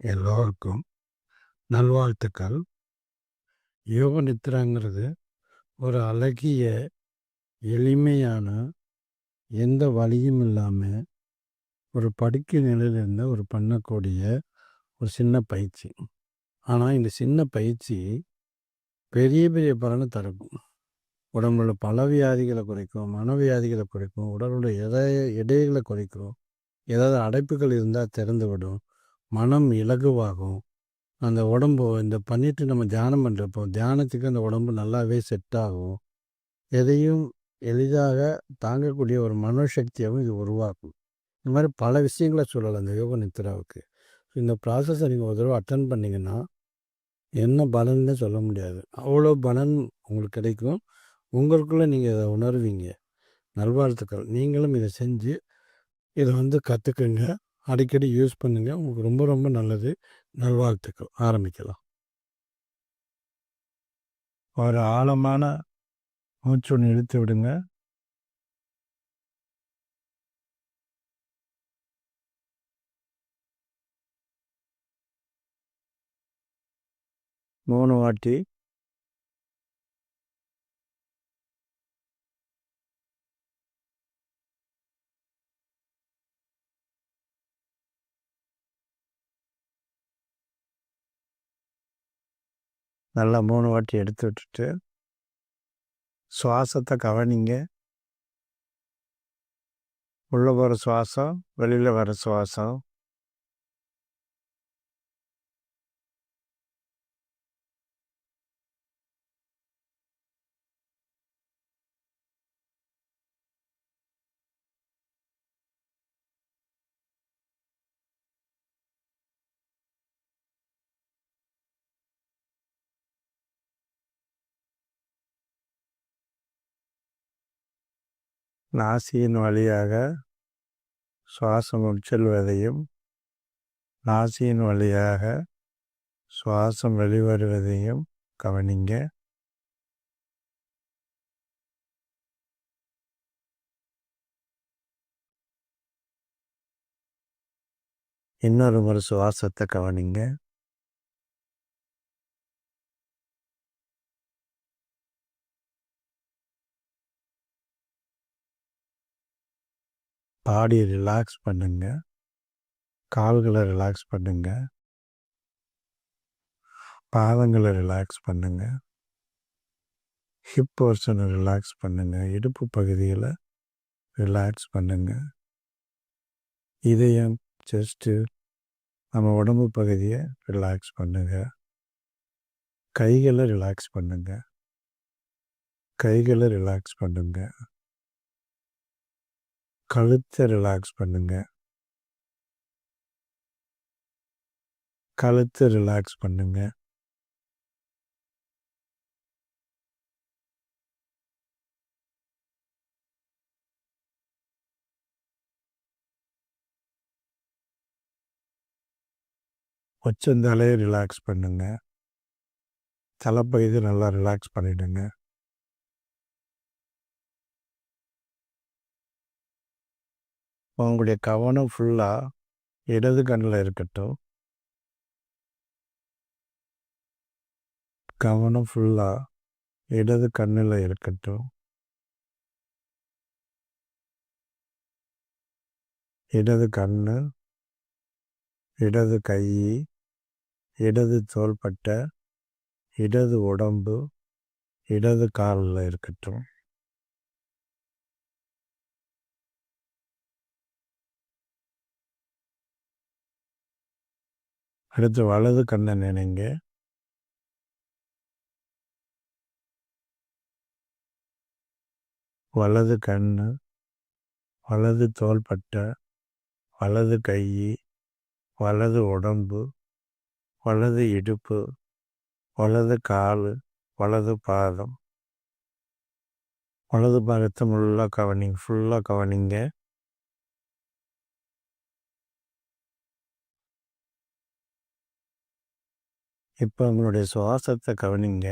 எல்லோருக்கும் நல்வாழ்த்துக்கள். யோக நித்ராங்கிறது ஒரு அழகிய, எளிமையான, எந்த வலியும் இல்லாம ஒரு படுக்கை நிலையில இருந்து ஒரு பண்ணக்கூடிய ஒரு சின்ன பயிற்சி. ஆனா, இந்த சின்ன பயிற்சி பெரிய பெரிய பலன தரும். உடம்புல பல வியாதிகள குறைக்கும், மனவியாதிகள குறைக்கும், உடலுடைய எடைகள குறைக்கும். ஏதாவது அடைப்புகள் இருந்தா திறந்து விடும். மனம் இலகுவாகும். அந்த உடம்பு இந்த பண்ணிட்டு நம்ம தியானம் பண்ணுறப்போ, தியானத்துக்கு அந்த உடம்பு நல்லாவே செட் ஆகும். எதையும் எளிதாக தாங்கக்கூடிய ஒரு மனோசக்தியாவும் இது உருவாக்கும். இந்த மாதிரி பல விஷயங்கள சொல்லலாம் இந்த யோக நித்ராவுக்கு. இந்த ப்ராசஸை நீங்கள் ஒரு தடவை அட்டெண்ட் பண்ணிங்கன்னா, என்ன பலன்னு சொல்ல முடியாது. அவ்வளோ பலன் உங்களுக்கு கிடைக்கும். உங்களுக்குள்ளே நீங்கள் இதை உணர்வீங்க. நல்வாழ்த்துக்கள். நீங்களும் இதை செஞ்சு இதை கற்றுக்குங்க. அடிக்கடி யூஸ் பண்ணுங்க. உங்களுக்கு ரொம்ப ரொம்ப நல்லது. நல்வாழ்த்துக்கள். ஆரம்பிக்கலாம். ஒரு ஆழமான மூச்சு ஒன்று இழுத்து விடுங்க. மூணு வாட்டி நல்லா 3 வாட்டி எடுத்து விட்டுட்டு சுவாசத்தை கவனிங்க. உள்ளே போகிற சுவாசம், வெளியில் வர சுவாசம். நாசியின் வழியாக சுவாசம் உட்செல்வதையும், நாசியின் வழியாக சுவாசம் வெளிவருவதையும் கவனிங்க. இன்னொரு முறை சுவாசத்தை கவனிங்க. பாடியை ரிலாக்ஸ் பண்ணுங்க. கால்களை ரிலாக்ஸ் பண்ணுங்க. பாதங்களை ரிலாக்ஸ் பண்ணுங்க. ஹிப் போர்ஷனை ரிலாக்ஸ் பண்ணுங்க. இடுப்பு பகுதியில் ரிலாக்ஸ் பண்ணுங்க. இதயம், செஸ்ட்டு, நம்ம உடம்பு பகுதியை ரிலாக்ஸ் பண்ணுங்க. கைகளை ரிலாக்ஸ் பண்ணுங்க. கைகளை ரிலாக்ஸ் பண்ணுங்க. கழுத்தை ரிலாக்ஸ் பண்ணுங்க. கழுத்தை ரிலாக்ஸ் பண்ணுங்க. உச்சந்தலையை ரிலாக்ஸ் பண்ணுங்க. தலைப்பகுதி நல்லா ரிலாக்ஸ் பண்ணிவிடுங்க. உங்களுடைய கவனம் ஃபுல்லாக இடது கண்ணில் இருக்கட்டும். கவனம் ஃபுல்லாக இடது கண்ணில் இருக்கட்டும். இடது கண்ணு, இடது கை, இடது தோள்பட்டை, இடது உடம்பு, இடது காலில் இருக்கட்டும். அடுத்து வலது கண்ணை நினைங்க. வலது கண்ணு, வலது தோள்பட்டை, வலது கை, வலது உடம்பு, வலது இடுப்பு, வலது கால், வலது பாதம். வலது பாகத்தை ஃபுல்லாக கவனிங்க. இப்போ உங்களுடைய சுவாசத்தை கவனிங்க.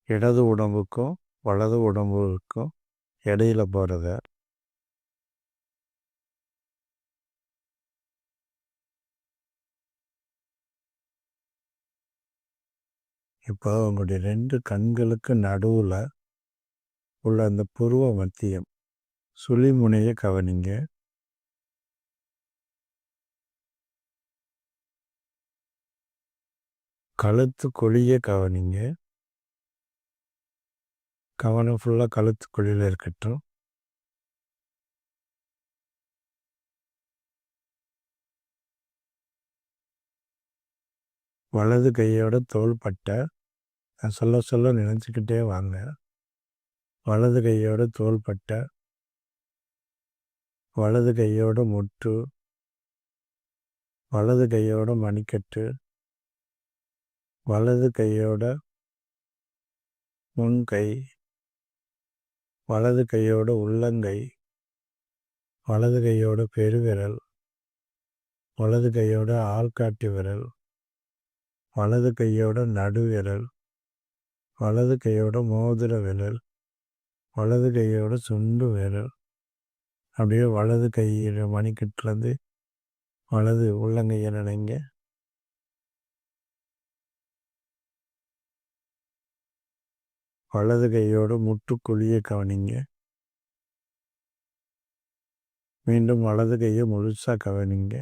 இடது உடம்புக்கும் வலது உடம்புக்கும் இடையில போகிறத. இப்போ உங்களுடைய 2 கண்களுக்கு நடுவுல உள்ள அந்த புருவ மத்தியம் சுழிமுனைய கவனிங்க. கழுத்து குழிய கவனிங்க. கவனம் ஃபுல்லா கழுத்து குழியில இருக்கட்டும். வலது கையோட தோள்பட்டை நான் சொல்ல சொல்ல நினச்சிக்கிட்டே வாங்க. வலது கையோட தோள்பட்டை, வலது கையோட முட்டு, வலது கையோட மணிக்கட்டு, வலது கையோட முன்கை, வலது கையோட உள்ளங்கை, வலது கையோட பெருவிரல், வலது கையோட ஆள்காட்டி விரல், வலது கையோட நடுவிரல், வலது கையோட மோதிர விரல், வலது கையோட சுண்டு விரல், அப்படியே வலது கையில் மணிக்கட்டுலேருந்து வலது உள்ளங்கையை நினைங்க. வலது கையோட முட்டுக்குழியை கவனிங்க. மீண்டும் வலது கையை முழுசாக கவனிங்க.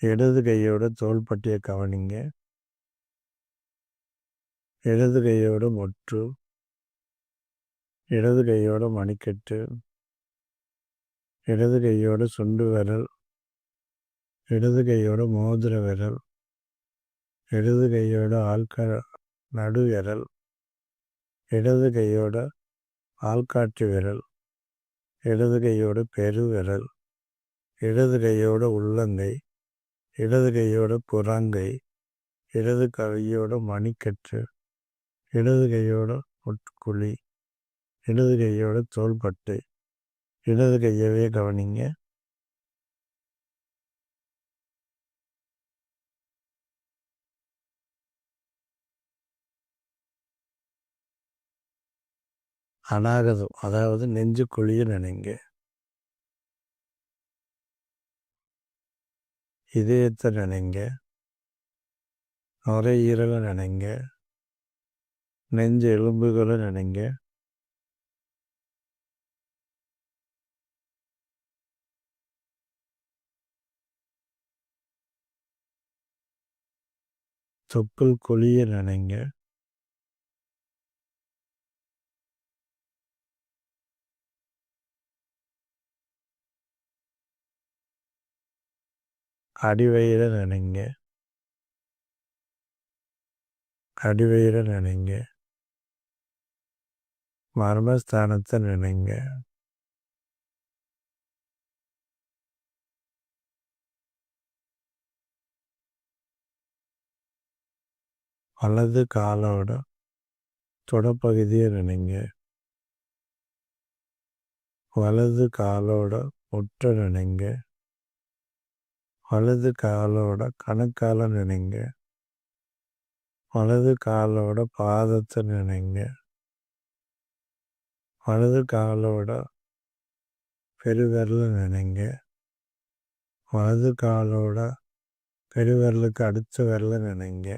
இடது கையோட தோள்பட்டையை கவனிங்க. இடது கையோட முட்டு, இடது கையோட மணிக்கட்டு, இடது கையோட சுண்டு விரல், இடது கையோட மோதிர விரல், இடது கையோட நடு விரல், இடது கையோட ஆள்காட்டி விரல், இடது கையோட பெருவிரல், இடது கையோட உள்ளங்கை, இடது கையோட புறங்கை, இடது கையோட மணிக்கட்டு, இடது கையோட முட்டுக்குழி, இடது கையோட தோள்பட்டை, இடது கையவே கவனிங்க. அநாகதம், அதாவது நெஞ்சுக்குழிய நினைங்க. இதயத்தை நினைங்க. நுரையீரலை நினைங்க. நெஞ்சு எலும்புகளை நினைங்க. தொப்புள் கொழிய நினைங்க. அடிவயிறை நினைங்க. அடிவயிறை நினைங்க. மர்மஸ்தானத்தை நினைங்க. வலது காலோட தொடப்பகுதியை நினைங்க. வலது காலோட முட்டை நினைங்க. வலது காலோட கணுக்கால நினைங்க. வலது காலோட பாதத்தை நினைங்க. வலது காலோட பெருவிரலை நினைங்க. வலது காலோட பெருவிரலுக்கு அடுத்த விரலை நினைங்க.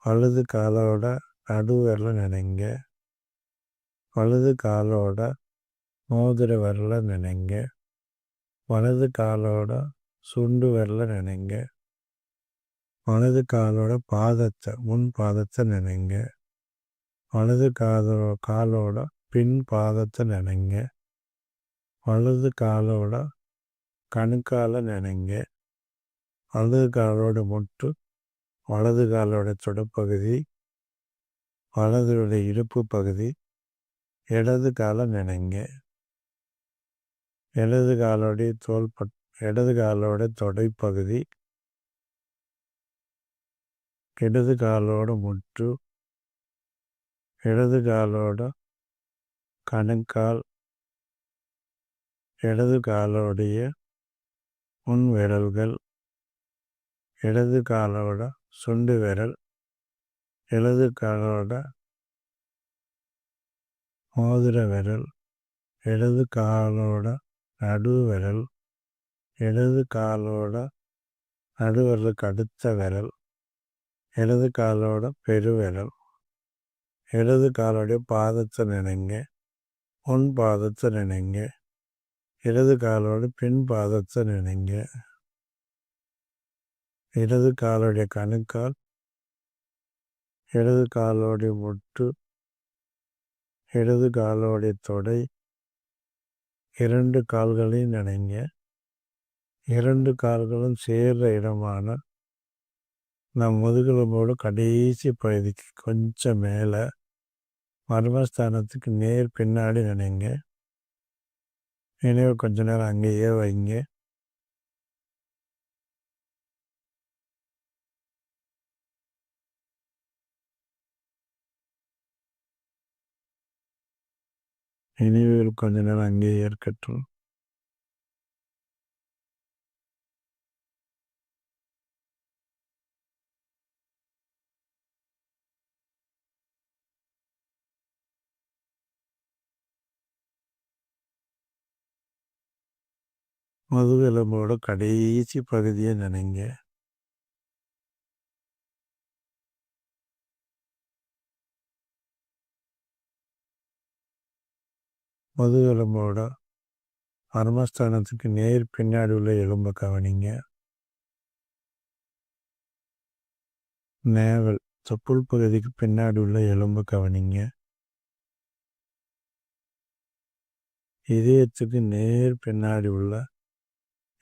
வலது காலோட நடு விரலை நினைங்க. வலது காலோட மோதிர விரலை நினைங்க. வலது காலோட சுண்டு விரலை நினைங்க. வலது காலோட பாதத்தை முன் பாதத்தை நினைங்க. வலது காலோட பின் பாதத்தை நினைங்க. வலது காலோட கணுக்கால நினைங்க. வலது காலோட முட்டு, வலது காலோட தொடப்பகுதி, வலதுடைய இடுப்பு பகுதி, இடது காலை நினைங்க. இடது காலோடைய இடது காலோட தொடைப்பகுதி, இடது காலோட முட்டு, இடது காலோட கணுக்கால், இடது காலோடைய முன் விரல்கள், இடது காலோட சுண்டு விரல், இடது காலோட மோதிர விரல், இடது காலோட நடு விரல், இடது காலோட நடுவிரலுக்கு அடுத்த விரல், இடது காலோட பெருவிரல், இடது காலோடைய பாதத்தை நினைங்க, முன் பாதத்தை நினைங்க, இடது காலோட பின் பாதத்தை நினைங்க, இடது காலோடைய கணுக்கால், இடது காலோடைய முட்டு, இடது காலோடைய தொடை, 2 கால்களையும் நினைங்க. 2 கால்களும் சேர்ற இடமான நம் முதுகெலும்போட கடைசி பகுதிக்கு கொஞ்சம் மேலே மர்மஸ்தானத்துக்கு நேர் பின்னாடி நினைங்க. நினைவு கொஞ்ச நேரம் அங்கேயே வைங்க. நினைவுகள் கொஞ்ச நேரம் அங்கேயே இருக்கட்டும். முதுகெலும்போட கடைசி பகுதியை நினைங்க. முதுகெலும்போட மர்மஸ்தானத்துக்கு நேர் பின்னாடி உள்ள எலும்பை கவனிங்க. நேவல் தொப்புள் பகுதிக்கு பின்னாடி உள்ள எலும்பை கவனிங்க. இதயத்துக்கு நேர் பின்னாடி உள்ள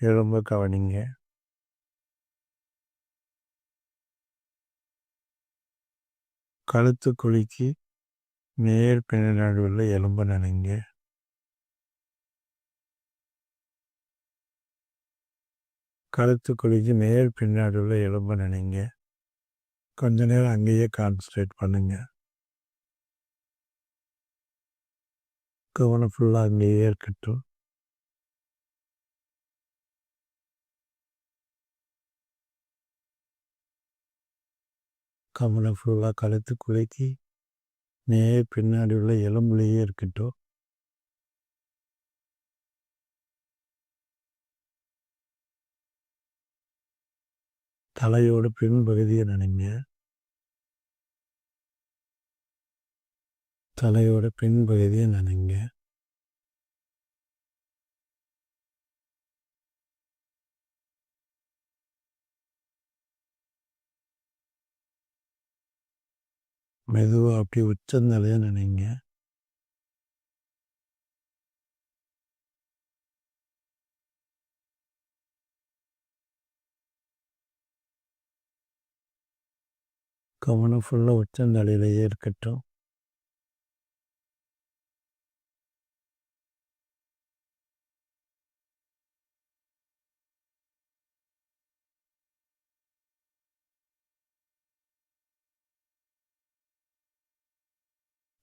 எலும்பை கவனிங்க. கழுத்து குழிக்கு நேர் பின்னாடி உள்ள எலும்பை நினைங்க. கழுத்து குழிக்கு நேர் பின்னாடி உள்ள எலும்பை நினைங்க. கொஞ்ச நேரம் அங்கேயே கான்சன்ட்ரேட் பண்ணுங்க. கவனம் ஃபுல்லாக அங்கேயே இருக்கட்டும். கவனம் ஃபுல்லாக கழுத்து குழிக்கு நேர் பின்னாடி உள்ள எலும்புலேயே இருக்கட்டும். தலையோட பின்பகுதியை நினைங்க. தலையோட பின்பகுதியை நினைங்க. மெதுவாக அப்படி உச்சந்தலையை நினைங்க. கவனம் ஃபுல்லாக உச்சந்தலையிலேயே இருக்கட்டும்.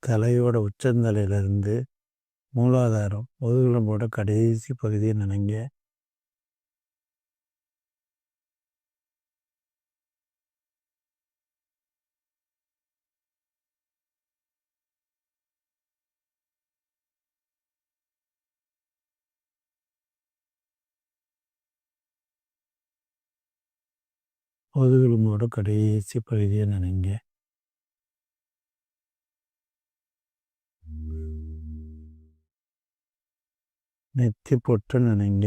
தலையோட உச்சந்தலையிலேருந்து மூலாதாரம் முதுகெலும்போட கடைசி பகுதியை நினைங்க. முதுகெலும்போட கடைசி பகுதியை நினைங்க. நெத்தி பொட்டு நினைங்க.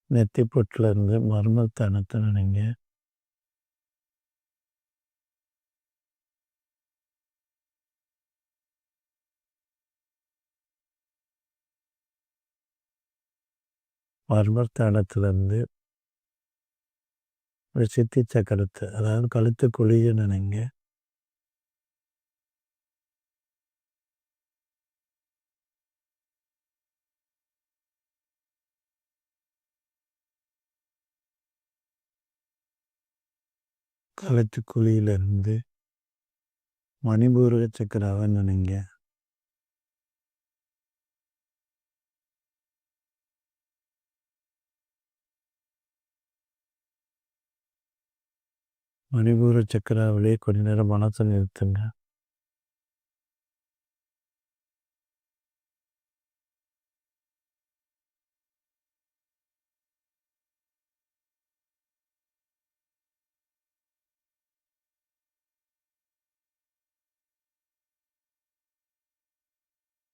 நெத்தி பொட்டிலேருந்து மர்மஸ்தானத்தை நினைங்க. மர்மஸ்தானத்திலேருந்து சித்தி சக்கரத்தை, அதாவது கழுத்து குழியை நினைங்க. கழுத்து குழியிலிருந்து மணிபூரக சக்கராவை நினைங்க. மணிபூர சக்கராவிலே கொஞ்ச நேரம் மனசை நிறுத்துங்க.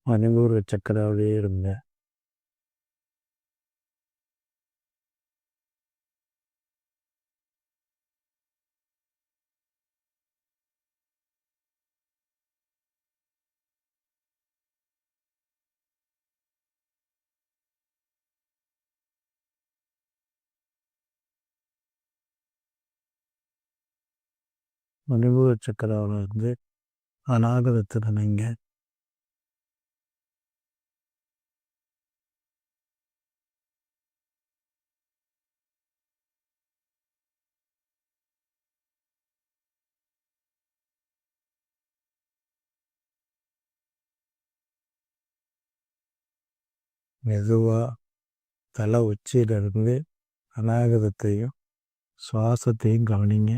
மணிபூர் சக்கராவிலேயே இருங்க. மணிபூர் சக்கராவில் இருந்து அநாகதத்தில் நினைங்க. மெதுவாக தலை உச்சியிலிருந்து அநாகதத்தையும் சுவாசத்தையும் கவனிங்க.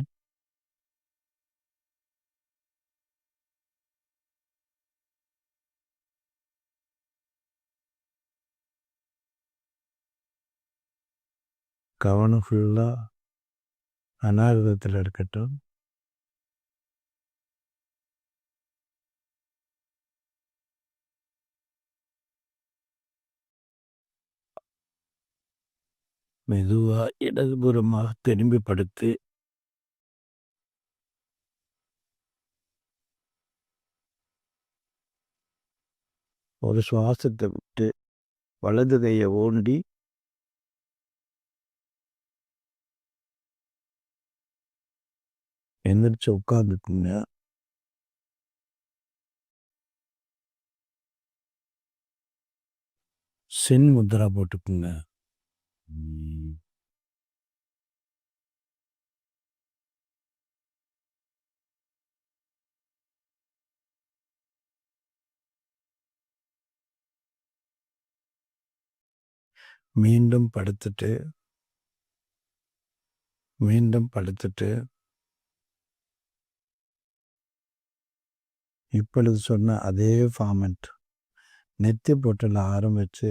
கவனம் ஃபுல்லாக அநாகதத்தில் இருக்கட்டும். மெதுவாக இடதுபுறமாக திரும்பி படுத்து ஒரு சுவாசத்தை விட்டு வலது கையை ஓண்டி எந்திரிச்சு உட்காந்துக்குங்க. சென் முத்ரா போட்டுக்குங்க. மீண்டும் படுத்துட்டு இப்பொழுது சொன்ன அதே ஃபார்மெட் நெத்தி பொட்டில் ஆரம்பித்து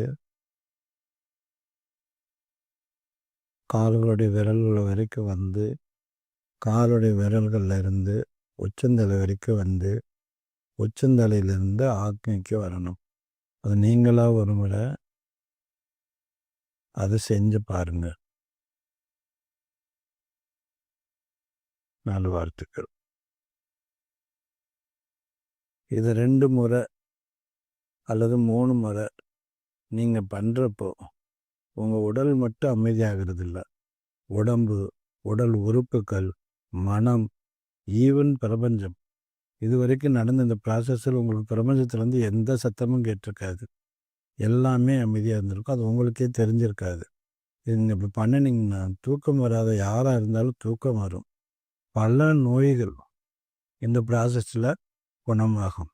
கால்களுடைய விரல்கள் வரைக்கும் வந்து காலுடைய விரல்களில் இருந்து உச்சந்தலை வரைக்கும் வந்து உச்சந்தலையிலிருந்து ஆக்னிக்கு வரணும். அது நீங்களாக ஒரு முறை அதை செஞ்சு பாருங்க. நாலு வாழ்த்துக்கள். இது 2 முறை அல்லது 3 முறை நீங்கள் பண்ணுறப்போ உங்கள் உடல் மட்டும் அமைதியாகிறது இல்லை, உடம்பு, உடல் உறுப்புகள், மனம், ஈவன் பிரபஞ்சம், இது வரைக்கும் நடந்த இந்த ப்ராசஸில் உங்களுக்கு பிரபஞ்சத்துலேருந்து எந்த சத்தமும் கேட்டிருக்காது. எல்லாமே அமைதியாக இருந்திருக்கும். அது உங்களுக்கே தெரிஞ்சிருக்காது. இது நீங்கள் இப்படி பண்ணினீங்கன்னா தூக்கம் வராத யாராக இருந்தாலும் தூக்கம் வரும். பல நோய்கள் இந்த ப்ராசஸில் குணமாகும்.